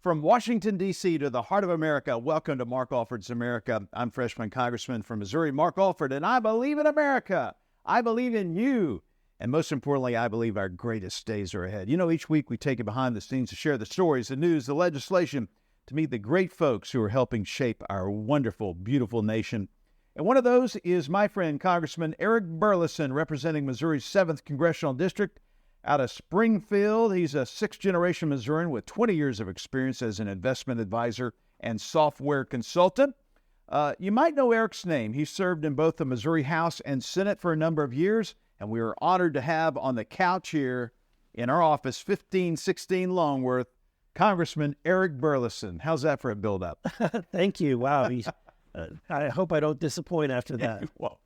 From Washington, D.C. to the heart of America, welcome to Mark Alford's America. I'm freshman congressman from Missouri, Mark Alford, and I believe in America. I believe in you. And most importantly, I believe our greatest days are ahead. You know, each week we take you behind the scenes to share the stories, the news, the legislation, to meet the great folks who are helping shape our wonderful, beautiful nation. And one of those is my friend, Congressman Eric Burlison, representing Missouri's 7th Congressional District. Out of Springfield, he's a sixth-generation Missourian with 20 years of experience as an investment advisor and software consultant. You might know Eric's name. He served in both the Missouri House and Senate for a number of years, and we are honored to have on the couch here in our office, 1516 Longworth, Congressman Eric Burlison. How's that for a build-up? Thank you. Wow. I hope I don't disappoint after that. Well,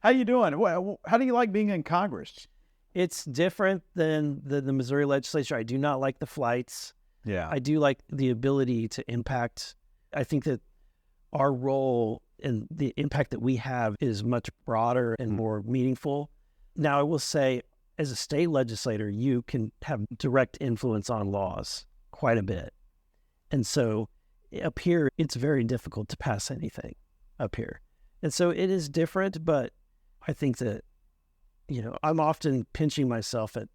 how you doing? Well, how do you like being in Congress? It's different than the Missouri legislature. I do not like the flights. Yeah. I do like the ability to impact. I think that our role and the impact that we have is much broader and more meaningful. Now, I will say, as a state legislator, you can have direct influence on laws quite a bit. And so up here, it's very difficult to pass anything up here. And so it is different, but I think that, you know, I'm often pinching myself at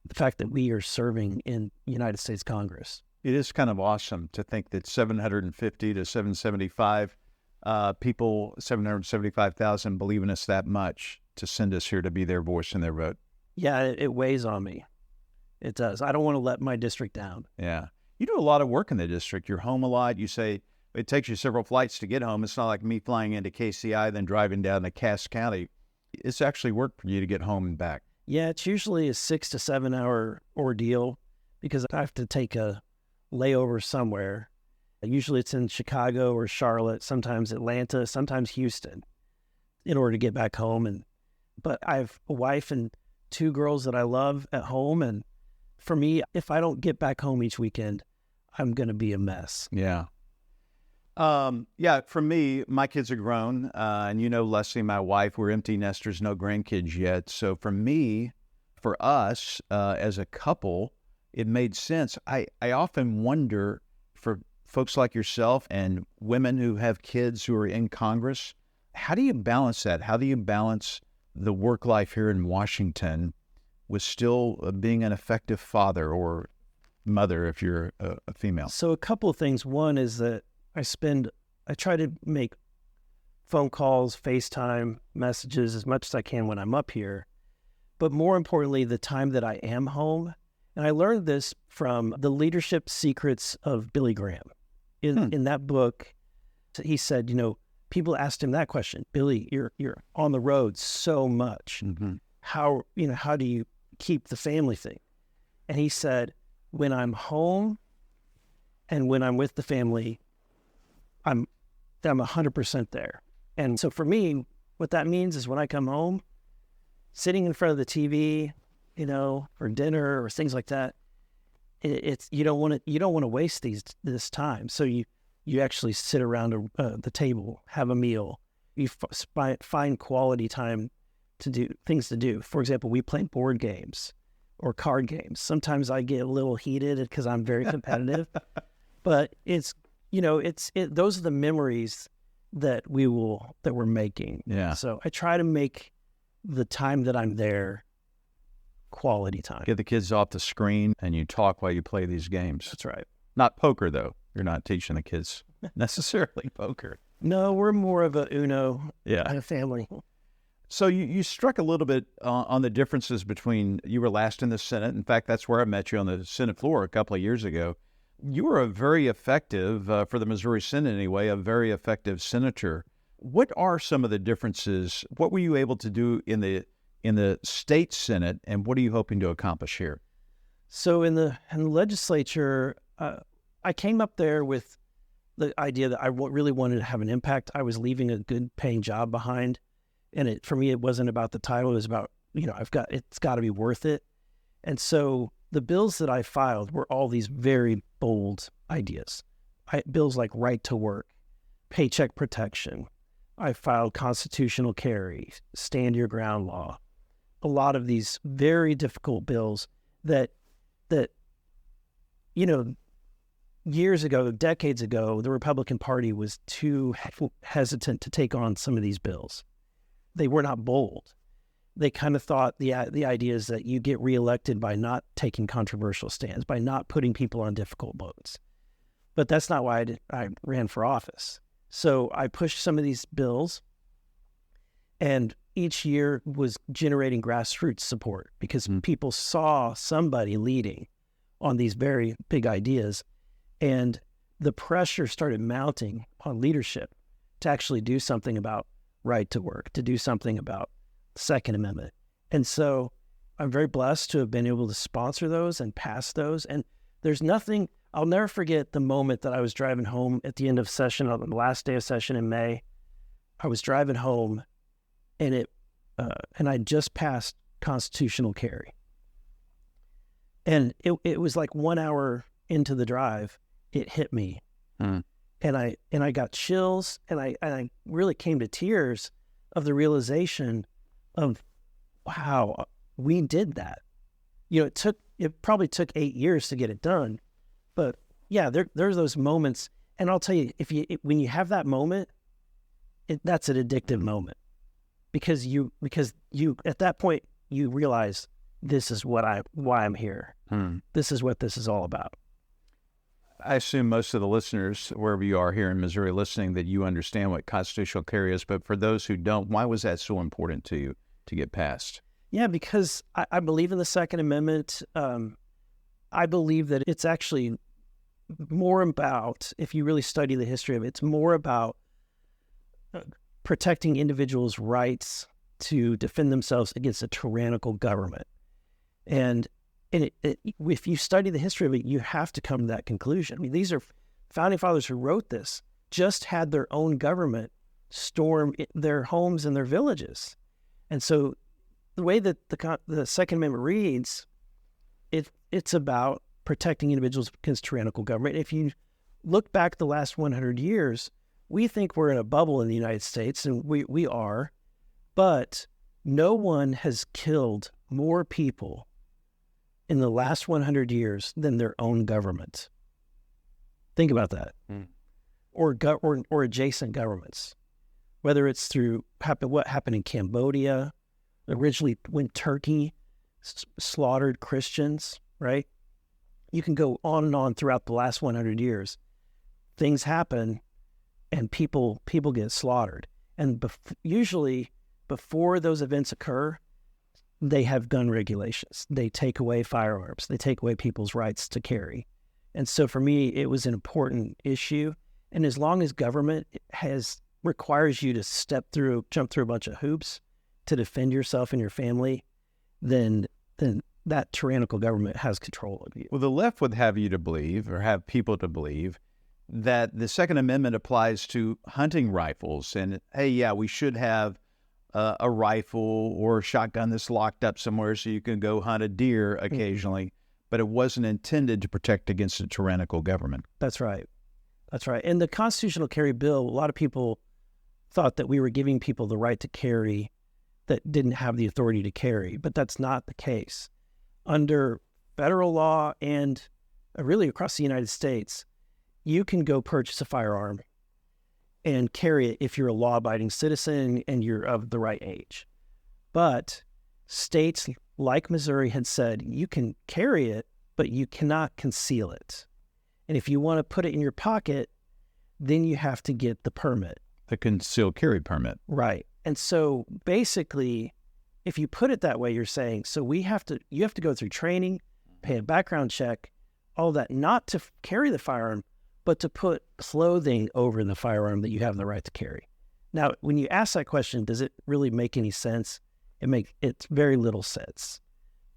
the fact that we are serving in United States Congress. It is kind of awesome to think that 750 to 775 people, 775,000 believe in us that much to send us here to be their voice and their vote. Yeah, it weighs on me. It does. I don't want to let my district down. Yeah. You do a lot of work in the district. You're home a lot. You say it takes you several flights to get home. It's not like me flying into KCI, then driving down to Cass County. It's actually work for you to get home and back. Yeah, it's usually a 6 to 7 hour ordeal because I have to take a layover somewhere. Usually it's in Chicago or Charlotte, sometimes Atlanta, sometimes Houston, in order to get back home. But I have a wife and 2 girls that I love at home. And for me, if I don't get back home each weekend, I'm going to be a mess. Yeah. For me, my kids are grown, and you know, Leslie, my wife, we're empty nesters, no grandkids yet. So for me, for us, as a couple, it made sense. I often wonder for folks like yourself and women who have kids who are in Congress, how do you balance that? How do you balance the work life here in Washington with still being an effective father or mother if you're a female? So a couple of things. One is that I try to make phone calls, FaceTime messages as much as I can when I'm up here. But more importantly, the time that I am home. And I learned this from The Leadership Secrets of Billy Graham. In that book, he said, you know, people asked him that question, Billy, you're on the road so much. Mm-hmm. How do you keep the family thing? And he said, when I'm home and when I'm with the family, I'm 100% there. And so for me, what that means is when I come home, sitting in front of the TV, you know, for dinner or things like that, it's you don't want to waste this time. So you actually sit around the table, have a meal, you find quality time to do things to do. For example, we play board games or card games. Sometimes I get a little heated because I'm very competitive, but it's. You know, those are the memories that we're making. Yeah. So I try to make the time that I'm there quality time. Get the kids off the screen and you talk while you play these games. That's right. Not poker, though. You're not teaching the kids necessarily poker. No, we're more of a Uno kind of family. So you struck a little bit on the differences between, you were last in the Senate. In fact, that's where I met you on the Senate floor a couple of years ago. You were a very effective, for the Missouri Senate anyway, a very effective senator. What are some of the differences? What were you able to do in the state Senate, and what are you hoping to accomplish here? So in the legislature, I came up there with the idea that I really wanted to have an impact. I was leaving a good paying job behind, and for me, it wasn't about the title. It was about, you know, it's got to be worth it. And so the bills that I filed were all these very bold ideas. Bills like right to work, paycheck protection. I filed constitutional carry, stand your ground law. A lot of these very difficult bills that you know, years ago, decades ago, the Republican Party was too hesitant to take on some of these bills. They were not bold. They kind of thought the idea is that you get reelected by not taking controversial stands, by not putting people on difficult votes. But that's not why I ran for office. So I pushed some of these bills, and each year was generating grassroots support because people saw somebody leading on these very big ideas, and the pressure started mounting on leadership to actually do something about right to work, to do something about the Second Amendment. And so I'm very blessed to have been able to sponsor those and pass those. And there's nothing, I'll never forget the moment that I was driving home at the end of session, on the last day of session in May. I was driving home, and I just passed constitutional carry. And it was like 1 hour into the drive, it hit me. And I got chills, and I really came to tears of the realization of, wow, we did that. You know, it probably took 8 years to get it done, but yeah, there's those moments. And I'll tell you, when you have that moment, that's an addictive moment, because you at that point you realize this is why I'm here. This is what this is all about. I assume most of the listeners, wherever you are here in Missouri listening, that you understand what constitutional carry is. But for those who don't, why was that so important to you to get passed? Yeah, because I believe in the Second Amendment. I believe that it's actually more about, if you really study the history of it, it's more about protecting individuals' rights to defend themselves against a tyrannical government. And if you study the history of it, you have to come to that conclusion. I mean, these are founding fathers who wrote this, just had their own government storm their homes and their villages. And so the way that the Second Amendment reads, it's about protecting individuals against tyrannical government. If you look back the last 100 years, we think we're in a bubble in the United States, and we are, but no one has killed more people in the last 100 years than their own government. Think about that. Or adjacent governments, whether it's through what happened in Cambodia, originally when Turkey slaughtered Christians, right? You can go on and on throughout the last 100 years. Things happen, and people get slaughtered. And usually before those events occur, they have gun regulations. They take away firearms. They take away people's rights to carry. And so for me, it was an important issue. And as long as government requires you to jump through a bunch of hoops to defend yourself and your family, then that tyrannical government has control of you. Well, the left would have you to believe, or have people to believe, that the Second Amendment applies to hunting rifles. And, hey, yeah, we should have a rifle or a shotgun that's locked up somewhere so you can go hunt a deer occasionally, but it wasn't intended to protect against a tyrannical government. That's right. That's right. And the constitutional carry bill, a lot of people thought that we were giving people the right to carry that didn't have the authority to carry, but that's not the case. Under federal law and really across the United States, you can go purchase a firearm and carry it if you're a law-abiding citizen and you're of the right age. But states like Missouri had said, you can carry it, but you cannot conceal it. And if you want to put it in your pocket, then you have to get the permit. The concealed carry permit. Right. And so basically, if you put it that way, you're saying, so you have to go through training, pay a background check, all that, not to carry the firearm, but to put clothing over the firearm that you have the right to carry. Now, when you ask that question, does it really make any sense? It's very little sense.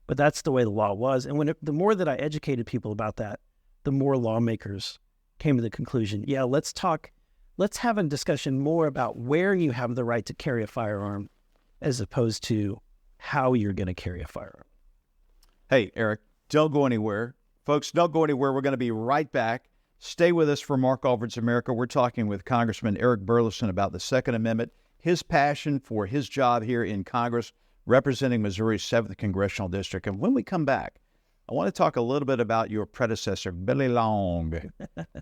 But that's the way the law was. And the more that I educated people about that, the more lawmakers came to the conclusion, yeah, let's have a discussion more about where you have the right to carry a firearm as opposed to how you're going to carry a firearm. Hey, Eric, don't go anywhere. Folks, don't go anywhere. We're going to be right back. Stay with us for Mark Alford's America. We're talking with Congressman Eric Burlison about the Second Amendment, his passion for his job here in Congress, representing Missouri's 7th Congressional District. And when we come back, I want to talk a little bit about your predecessor, Billy Long,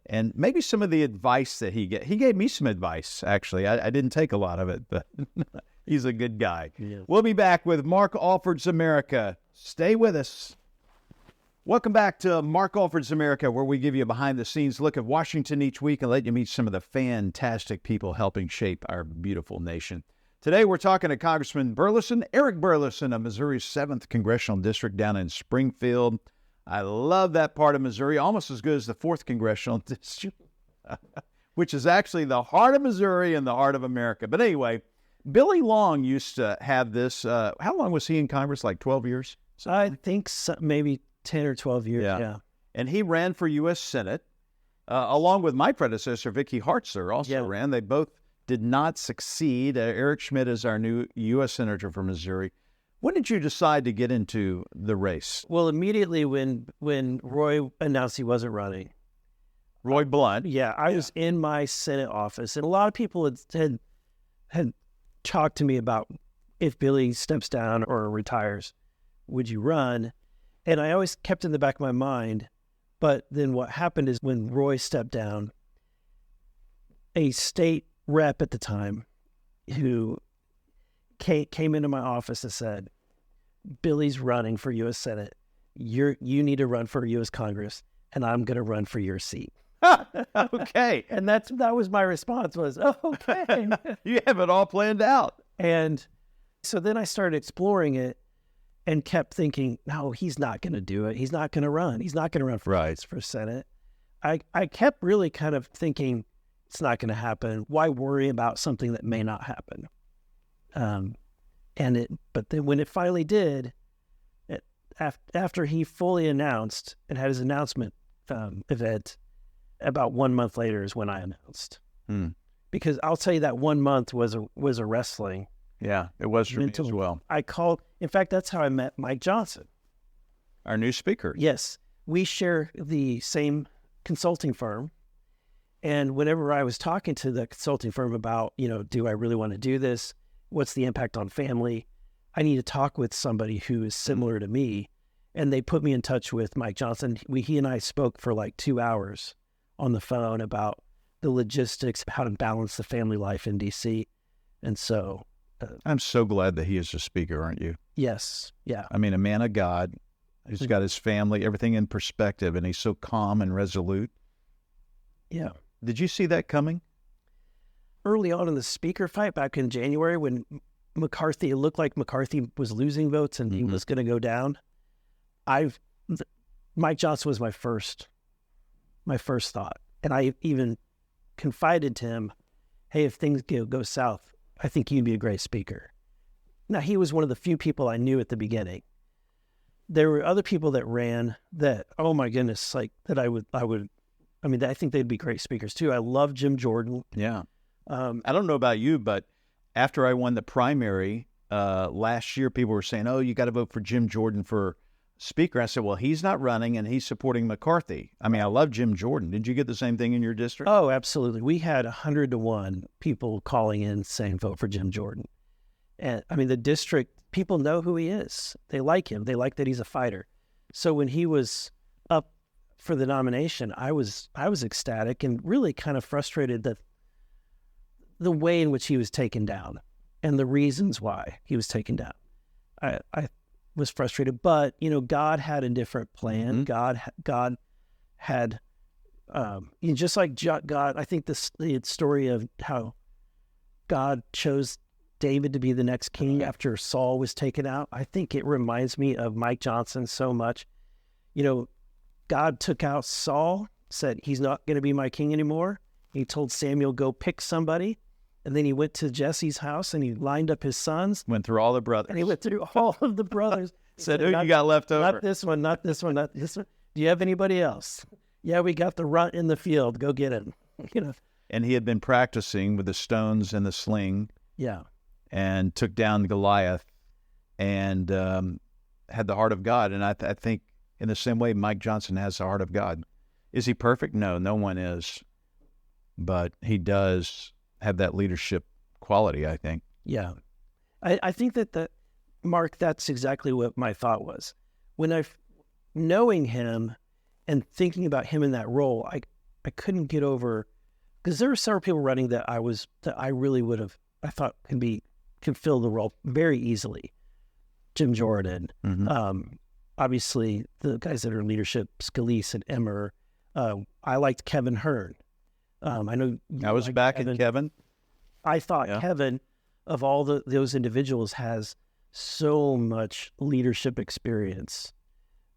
and maybe some of the advice that he gave. He gave me some advice, actually. I didn't take a lot of it, but he's a good guy. Yes. We'll be back with Mark Alford's America. Stay with us. Welcome back to Mark Alford's America, where we give you a behind-the-scenes look at Washington each week and let you meet some of the fantastic people helping shape our beautiful nation. Today, we're talking to Congressman Burlison, Eric Burlison of Missouri's 7th Congressional District down in Springfield. I love that part of Missouri, almost as good as the 4th Congressional District, which is actually the heart of Missouri and the heart of America. But anyway, Billy Long used to have this. How long was he in Congress? Like 12 years? I think maybe 10 or 12 years, yeah. And he ran for U.S. Senate, along with my predecessor, Vicky Hartzler, also ran. They both did not succeed. Eric Schmidt is our new U.S. Senator from Missouri. When did you decide to get into the race? Well, immediately when Roy announced he wasn't running. Roy Blunt. I was in my Senate office, and a lot of people had talked to me about if Billy steps down or retires, would you run? And I always kept in the back of my mind. But then what happened is when Roy stepped down, a state rep at the time who came into my office and said, Billy's running for U.S. Senate. You need to run for U.S. Congress, and I'm going to run for your seat. Okay. And that was my response was, oh, okay. You have it all planned out. And so then I started exploring it and kept thinking, no, he's not going to do it. He's not going to run. He's not going to run for Senate. I kept really kind of thinking, it's not going to happen. Why worry about something that may not happen? But then when it finally did, after he fully announced and had his announcement event, about 1 month later is when I announced. Because I'll tell you that 1 month was a wrestling. Yeah, it was for me as well. In fact, that's how I met Mike Johnson, our new speaker. Yes, we share the same consulting firm. And whenever I was talking to the consulting firm about, do I really want to do this? What's the impact on family? I need to talk with somebody who is similar to me. And they put me in touch with Mike Johnson. He and I spoke for like 2 hours on the phone about the logistics, how to balance the family life in D.C. And so... I'm so glad that he is a speaker, aren't you? Yes, yeah. I mean, a man of God who's got his family, everything in perspective, and he's so calm and resolute. Yeah. Did you see that coming? Early on in the speaker fight back in January when it looked like McCarthy was losing votes and he was going to go down, Mike Johnson was my first thought. And I even confided to him, hey, if things go south, I think you'd be a great speaker. Now, he was one of the few people I knew at the beginning. There were other people that ran that, oh my goodness, like that I think they'd be great speakers too. I love Jim Jordan. Yeah. I don't know about you, but after I won the primary last year, people were saying, oh, you got to vote for Jim Jordan for speaker. I said, well, he's not running and he's supporting McCarthy. I mean, I love Jim Jordan. Did you get the same thing in your district? Oh, absolutely. We had 100-1 people calling in saying vote for Jim Jordan. And I mean, the district, people know who he is. They like him. They like that he's a fighter. So when he was up for the nomination, I was ecstatic and really kind of frustrated that the way in which he was taken down and the reasons why he was taken down. I was frustrated, but God had a different plan. God had, just like God. I think the story of how God chose David to be the next king after Saul was taken out. I think it reminds me of Mike Johnson so much. God took out Saul, said he's not going to be my king anymore. He told Samuel, go pick somebody. And then he went to Jesse's house and he lined up his sons. Went through all the brothers. And he went through all of the brothers. Said, who you got left over? Not this one, not this one, not this one. Do you have anybody else? Yeah, we got the runt in the field. Go get him. And he had been practicing with the stones and the sling. Yeah. And took down Goliath and had the heart of God. And I think in the same way, Mike Johnson has the heart of God. Is he perfect? No, no one is. But he does have that leadership quality, I think. Yeah. I think that Mark, that's exactly what my thought was. When knowing him and thinking about him in that role, I couldn't get over, because there were several people running that I really would have, I thought can fill the role very easily. Jim Jordan, obviously the guys that are in leadership, Scalise and Emmer. I liked Kevin Hearn. I know I was back in Kevin. I thought Kevin, of all those individuals, has so much leadership experience,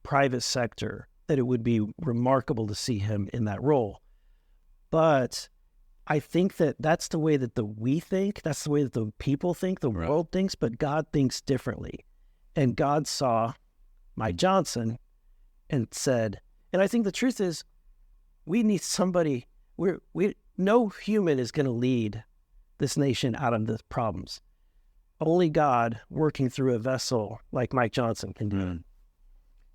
private sector, that it would be remarkable to see him in that role. But I think that that's the way that we think, that's the way that the people think, the world thinks, but God thinks differently. And God saw Mike Johnson and said, and I think the truth is, we need somebody, no human is going to lead this nation out of the problems. Only God working through a vessel like Mike Johnson can do it.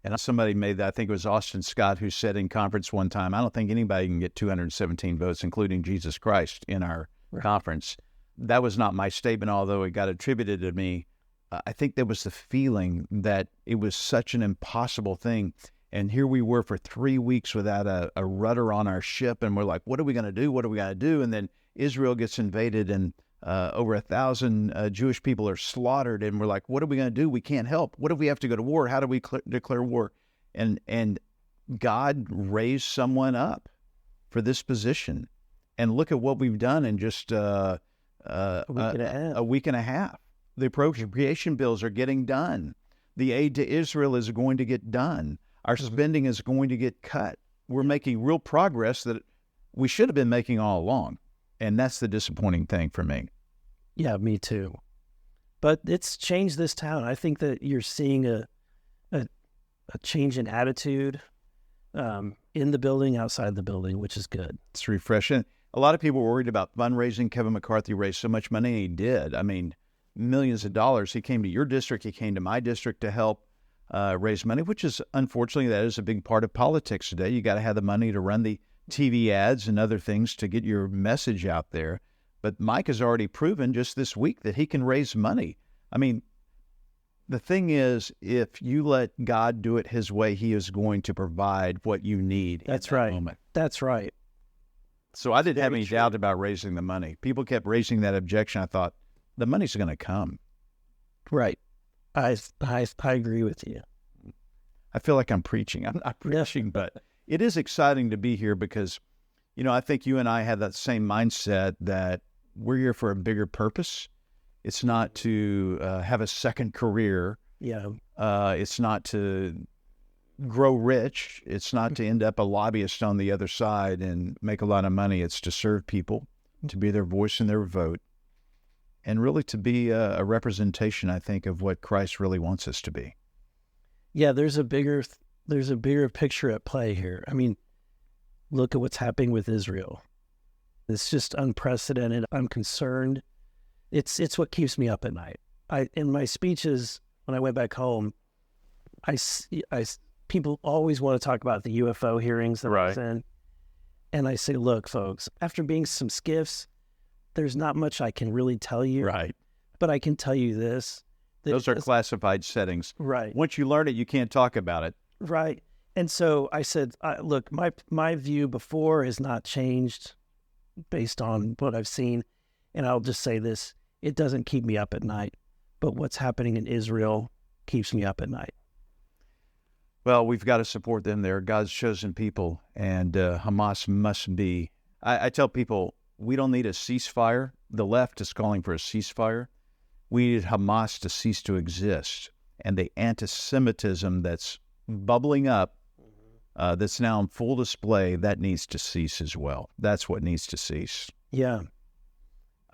And somebody made that, I think it was Austin Scott, who said in conference one time, I don't think anybody can get 217 votes, including Jesus Christ, in our conference. That was not my statement, although it got attributed to me. I think there was the feeling that it was such an impossible thing. And here we were for 3 weeks without a rudder on our ship. And we're like, what are we going to do? What are we going to do? And then Israel gets invaded and over 1,000 Jewish people are slaughtered. And we're like, what are we going to do? We can't help. What if we have to go to war? How do we declare war? And God raised someone up for this position. And look at what we've done in just a week and a half. The appropriation bills are getting done. The aid to Israel is going to get done. Our spending is going to get cut. We're making real progress that we should have been making all along. And that's the disappointing thing for me. Yeah, me too. But it's changed this town. I think that you're seeing a change in attitude in the building, outside the building, which is good. It's refreshing. A lot of people were worried about fundraising. Kevin McCarthy raised so much money, and he did. I mean, millions of dollars. He came to your district. He came to my district to help raise money, which is, unfortunately, that is a big part of politics today. You got to have the money to run the TV ads and other things to get your message out there. But Mike has already proven just this week that he can raise money. I mean, the thing is, if you let God do it his way, he is going to provide what you need. That's right. Moment. That's right. So I didn't have any doubt about raising the money. People kept raising that objection. I thought, the money's going to come. Right. I agree with you. I feel like I'm preaching. I'm not preaching, but it is exciting to be here because, you know, I think you and I have that same mindset that we're here for a bigger purpose. It's not to have a second career. Yeah. It's not to grow rich. It's not to end up a lobbyist on the other side and make a lot of money. It's to serve people, to be their voice and their vote, and really to be a representation, I think, of what Christ really wants us to be. Yeah, there's a bigger picture at play here. I mean, look at what's happening with Israel. It's just unprecedented. I'm concerned. It's what keeps me up at night. In my speeches when I went back home, people always want to talk about the UFO hearings that I was in, and I say, look, folks, after being some skiffs, there's not much I can really tell you. Right. But I can tell you this. Those are classified settings. Right. Once you learn it, you can't talk about it. Right. And so I said, look, my view before has not changed based on what I've seen. And I'll just say this, it doesn't keep me up at night. But what's happening in Israel keeps me up at night. Well, we've got to support them. They're God's chosen people. And Hamas must be. I tell people, we don't need a ceasefire. The left is calling for a ceasefire. We need Hamas to cease to exist. And the anti-Semitism that's bubbling up, that's now in full display, that needs to cease as well. That's what needs to cease. Yeah.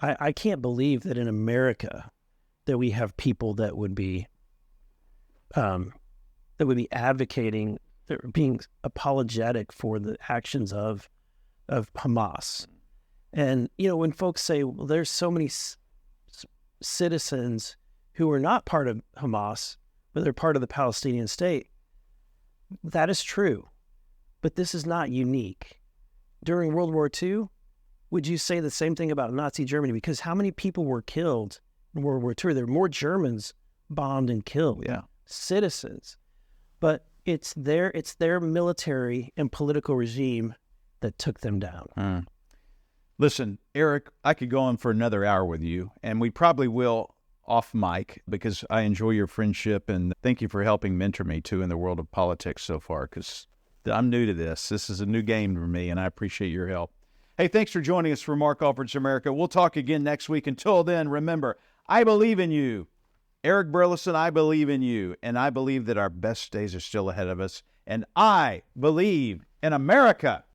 I can't believe that in America that we have people that would be advocating, being apologetic for the actions of Hamas. And, you know, when folks say, well, there's so many citizens who are not part of Hamas, but they're part of the Palestinian state, that is true. But this is not unique. During World War II, would you say the same thing about Nazi Germany? Because how many people were killed in World War II? There were more Germans bombed and killed. Yeah. Citizens. But It's their military and political regime that took them down. Listen, Eric, I could go on for another hour with you, and we probably will off mic, because I enjoy your friendship, and thank you for helping mentor me too in the world of politics so far, because I'm new to this. This is a new game for me, and I appreciate your help. Hey, thanks for joining us for Mark Alford's America. We'll talk again next week. Until then, remember, I believe in you. Eric Burlison, I believe in you, and I believe that our best days are still ahead of us, and I believe in America.